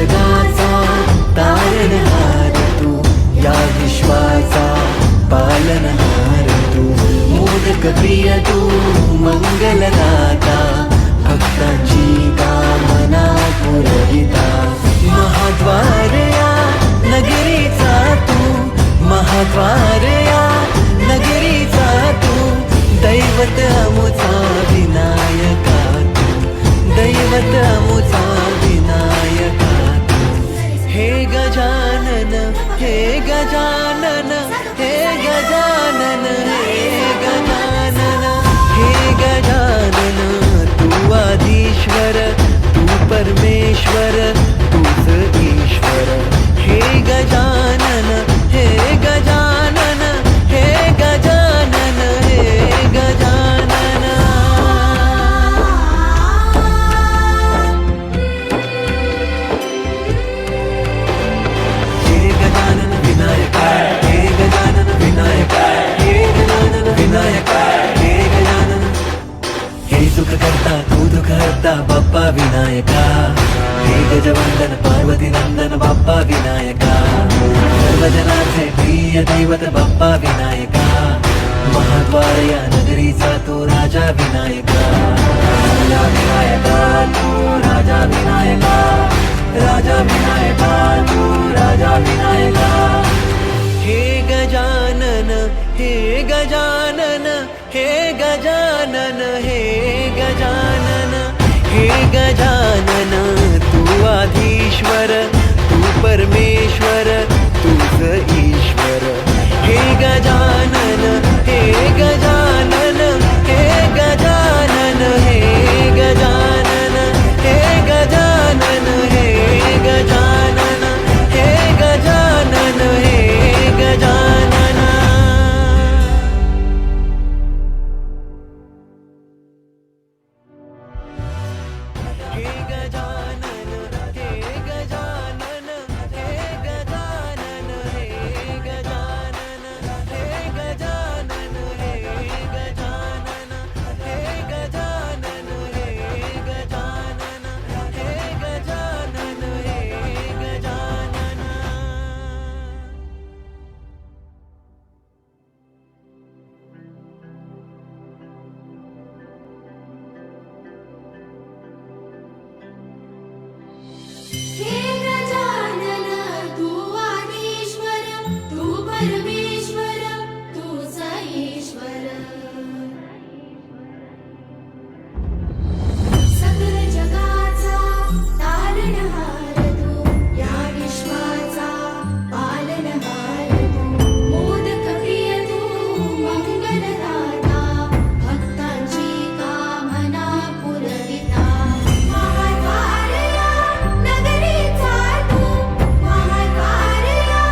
जगाचा तारणहार तू, या विश्वाचा पालनहार तू, मोदक प्रिय तू, मंगलदाता, भक्तांची कामना पुरविता, महाद्वार या नगरीचा तू, महाद्वार या नगरीचा तू, दैवत अमुचा विनायका तू, दैवत अमुचा विनायका तू, हे गजानन, हे गजानन, हे गजानन, हे गजानन, हे गजानन, तू आदिश्वर, तू परमेश्वर, तूच ईश्वर, हे गजानन, हे गजानन, हे गजानन, हे गजानन. हे गजानन विनायका, हे गजानन विनायका, हे गजानन विनायका, हे गजानन. हे सुख करता तू दुःख हरता बाप्पा विनायका, हे गजवंदन पार्वती नंदन बाप्पा विनायका, सर्वजनांचे प्रिय दैवत बाप्पा विनायका, महाद्वार या नगरीचा तू राजा विनायका, राजा विनायका तू राजा विनायका, राजा विनायका तू राजा विनायका. हे गजानन, हे गजानन, हे गजानन, हे गजानन, हे गजानन, तू आधीश्वर, तू परमेश्वर, तूच ईश्वर, हे गजानन, हे गजानन, हे गजानन, हे गजानन, हे गजानन, हे गजानन, हे गजानन, हे गजानन. हे गजानन, हे गजानन, हे गजानन, हे गजानन, हे गजानन, हे गजानन, हे गजानन, हे गजानन, हे गजानन, हे गजानन. हे गजानन, तू आदिश्वर, तू परमेश्वर, तूच ईश्वर, सकल जगाचा तारणहार तू, या विश्वाचा पालनहार तू, मोदक प्रिय तू, मंगलदाता, भक्तांची कामना पुरविता, महाद्वार या नगरीचा तू, महाद्वार या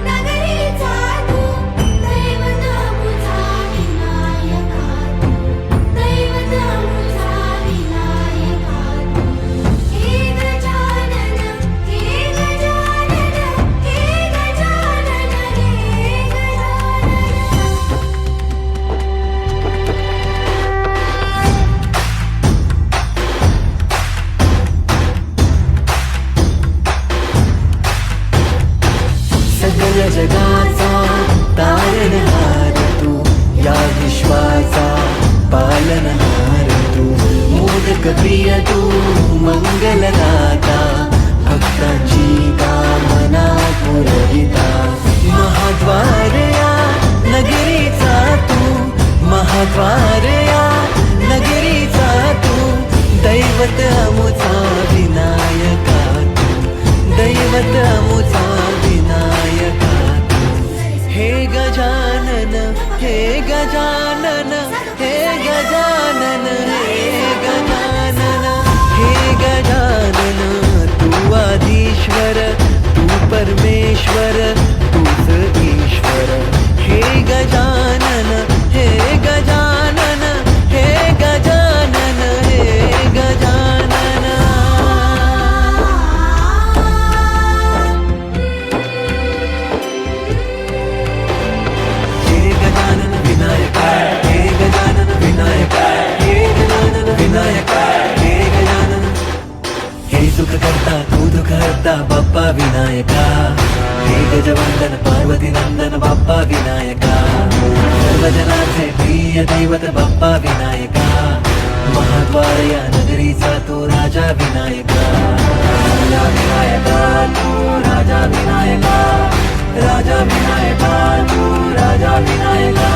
नगरीचा तू, दैवत अमुचा विनायका तू, दैवत अमुचा विनायका तू, हे गजानन, हे गजानन, हे गजानन, हे सकल जगाचा तारणहार तू, या विश्वाचा पालनहार तू, मोदक प्रिय तू, मंगलदाता, भक्तांची कामना पुरविता, महाद्वार या नगरीचा तू, महाद्वार या नगरीचा तू, दैवत अमुचा विनायका तू, दैवत अमुचा विनायका तू, हे गजानन, हे गजानन, हे गजानन, हे गजानन, हे गजानन, तू आदिश्वर, तू परमेश्वर, तूच ईश्वर, हे गजानन, हे गजानन, हे गजानन, हे गजानन. सुख करता तू दुःख हरता बाप्पा विनायका, हे गजवंदन पार्वती नंदन बाप्पा विनायका, सर्वजनांचे प्रिय दैवत बाप्पा विनायका, महाद्वार या नगरीचा तो राजा विनायका, राजा विनायका तू राजा विनायका, राजा विनायका तू राजा विनायका.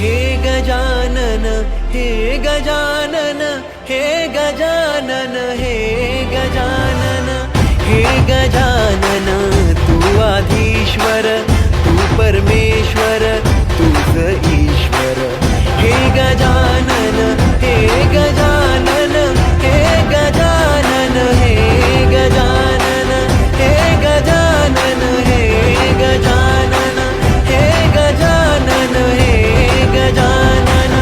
हे गजानन हे गजानन हे गजानन हे गजानन हे गजानन, तू आधीश्वर तू परमेश्वर तूच ईश्वर. हे गजानन हे गजानन हे गजानन हे गजानन हे गजानन हे गजानन हे गजानन हे गजानन.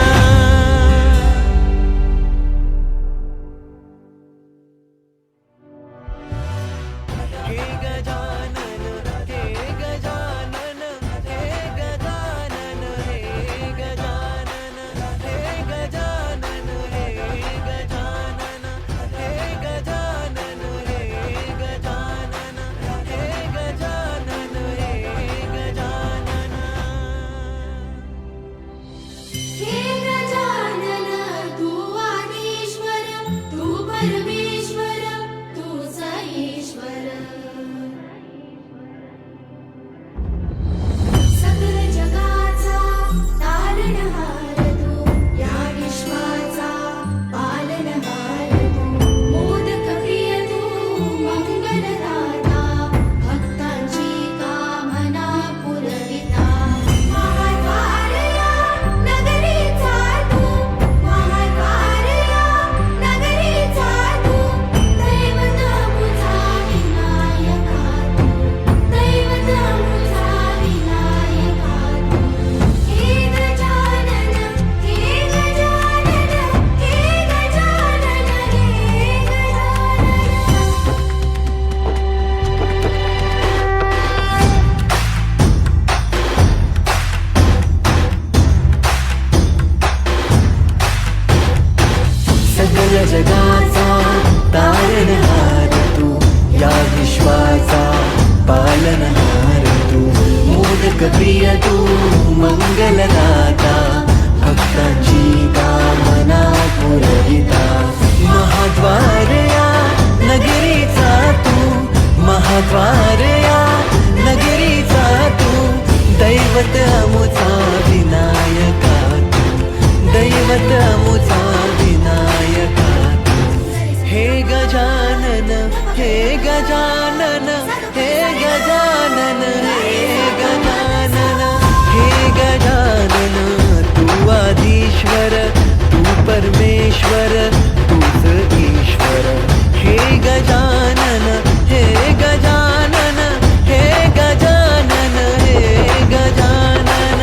हे गजानन हे गजानन हे गजानन हे गजानन हे गजानन हे गजानन हे गजानन हे गजानन हे गजानन हे गजानन. हे गजानन तू आदिश्वर तू परमेश्वर तूच ईश्वर. सकल जगाचा तारणहार तू, या विश्वाचा पालनहार तू, मोदक प्रिय तू मंगलदाता, भक्तांची कामना पुरविता. महाद्वार या नगरीचा तू, महाद्वार या नगरीचा तू, दैवत मुझा विनायका तू, दैवत मुझा विनायका तू. हे गजानन हे गजानन हे गजानन हे सकल जगाचा तारणहार तू, या विश्वाचा पालनहार तू, मोदक प्रिय तू मंगलदाता, भक्तांची कामना पुरविता. महाद्वार या नगरीचा तू, महाद्वार या नगरीचा तू, दैवत अमुचा विनायका तू, दैवत अमुचा विनायका तू. हे गजानन हे गजानन हे गजानन हे गजानन हे गजानन, तू आधीश्वर तू परमेश्वर तूच ईश्वर. हे गजानन हे गजानन हे गजानन हे गजानन.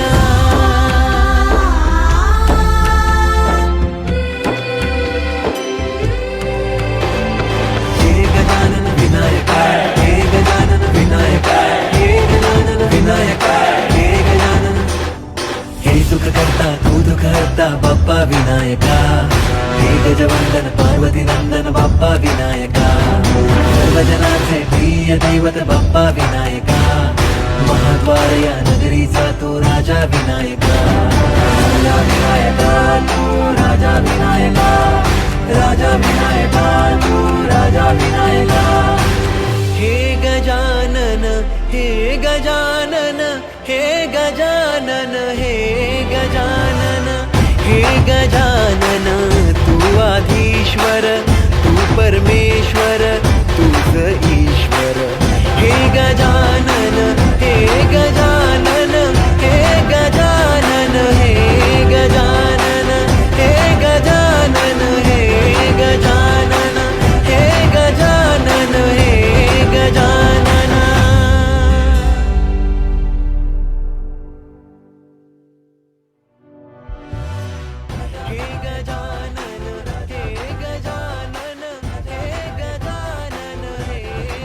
हे गजानन विनायका, हे गजानन विनायका, हे गजानन विनायका, हे गजानन. हे सुख करता तू दुःख हरता बाप्पा विनायका, हे गजवंदन पार्वती नंदन बाप्पा विनायका, सर्वजनांचे प्रिय दैवत बाप्पा विनायका, महाद्वार या नगरीचा तो राजा विनायका, राजा विनायका तू राजा विनायका, राजा विनायका तू राजा विनायका. हे गजानन हे गजानन हे गजानन हे गजानन हे गजानन, तू आधीश्वर तू परमेश्वर तूच ईश्वर. हे गजानन हे गजानन हे गजानन हे गजानन हे गजानन हे गजानन हे गजानन हे गजानन. हे गजानन हे गजानन हे गजानन हे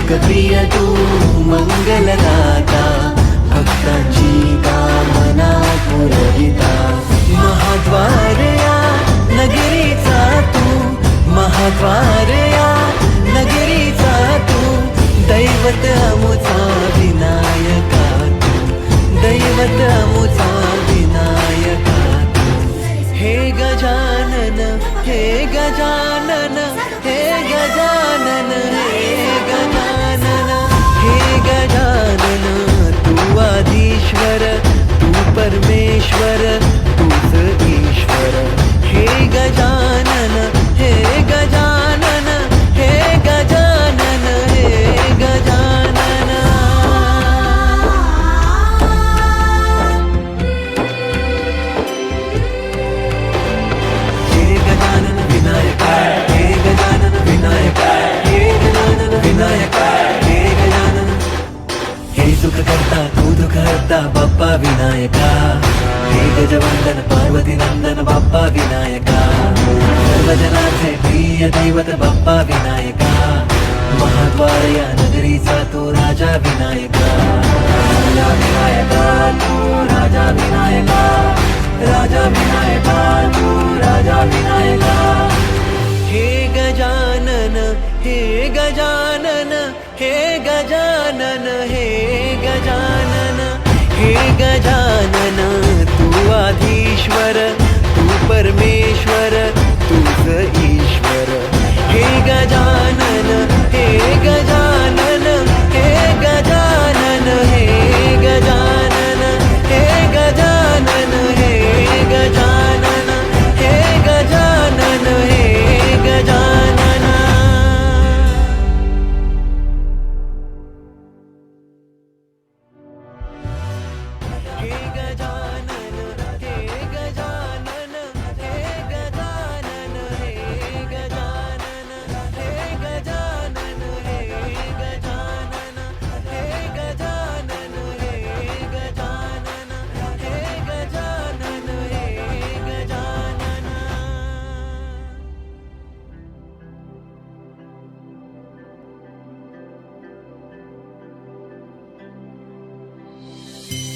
मोदक प्रिय तू मंगलदाता भक्तांची कामना पुरविता महाद्वार या नगरीचा तू महाद्वार या नगरीचा तू दैवत अमुचा विनायका तू दैवत अमुचा विनायका तू हे गजानन हे गजानन हे गजानन हे गजानन हे गजानन तू आधीश्वर तू परमेश्वर तूच ईश्वर हे गजानन हे गजानन हे गजानन हे गजानन हे गजानन विनायका हे गजानन विनायका हे गजानन विनायका हे गजानन हे सुख करता तू दुःख हरता बाप्पा विनायका हे गजवंदन पार्वती नंदन बाप्पा विनायका सर्वजनाचे प्रिय दैवत बाप्पा विनायका महाद्वार या नगरीचा तो राजा विनायका राजा विनायका तू राजा विनायका राजा विनायका तू राजा विनायका हे गजानन हे गजानन हे गजानन हे गजानन हे गजानन तू आधीश्वर तू परमेश्वर तूच ईश्वर हे गजानन हे गजानन हे गजानन हे गजानन हे गजानन हे गजानन हे गजानन हे गजानन हे गजानन हे गजानन हे गजानन हे गजानन हे गजानन हे गजानन हे गजानन हे गजानन हे गजानन हे गजानन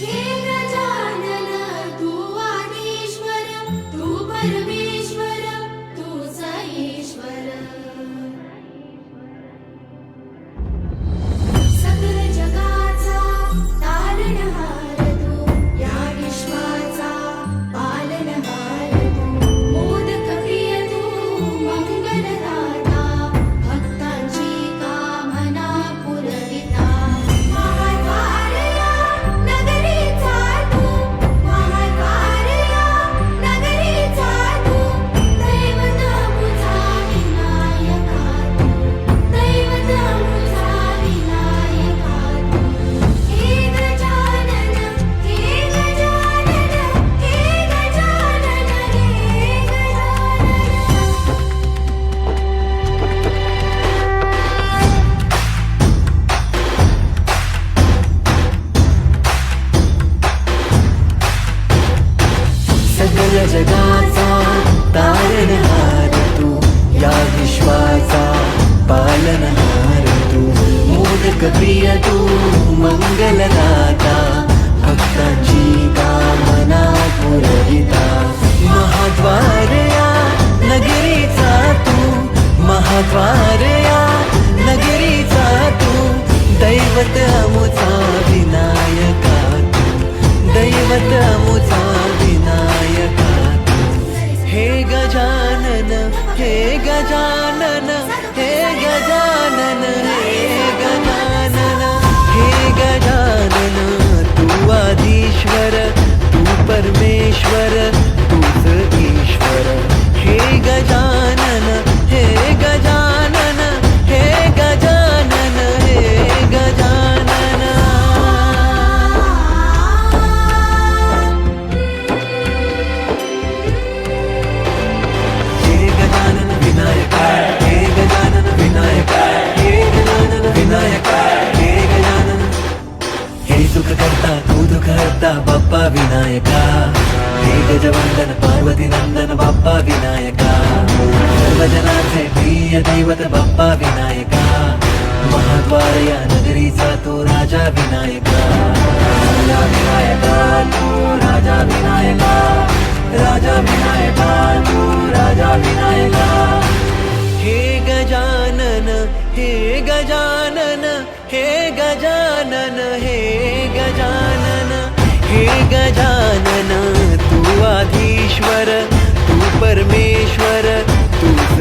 हे गजानन तू आदिश्वर तू परमेश्वर तूच ईश्वर सकल जगाचा तारणहार तू या विश्वाचा पालनहार तू मोदक प्रिय तू मंगलदाता भक्तांची कामना पुरविता महाद्वार या नगरीचा तू महाद्वार या नगरीचा तू दैवत अमुचा विनायका तू दैवत अमुचा विनायका तू हे गजानन हे गजानन हे गजानन हे गजानन सकल जगाचा तारणहार तू या विश्वाचा पालनहार तू मोदक प्रिय तू मंगलदाता भक्तांची कामना पुरविता महाद्वार या नगरीचा तू महाद्वार या नगरीचा तू दैवत अमुचा विनायका तू दैवत अमुचा विनायका तू हे गजानन हे गजानन हे गजानन हे गजानन हे गजानन तू आधीश्वर तू परमेश्वर तूच ईश्वर हे गजानन हे गजानन हे गजानन हे गजानन हे गजानन विनायका हे गजानन विनायका हे गजानन विनायका हे गजानन हे सुख करता तू दुःख हरता बाप्पा विनायका हे गजवंदन पार्वती नंदन बाप्पा विनायका सर्वजनाचे प्रिय दैवत बाप्पा विनायका महाद्वार रखवार या नगरीचा तू राजा विनायका. राजा विनायका तू राजा विनायका. राजा विनायका तू राजा विनायका. हे गजानन हे गजानन हे गजानन हे गजानन हे गजानन तू आधीश्वर तू परमेश्वर तूच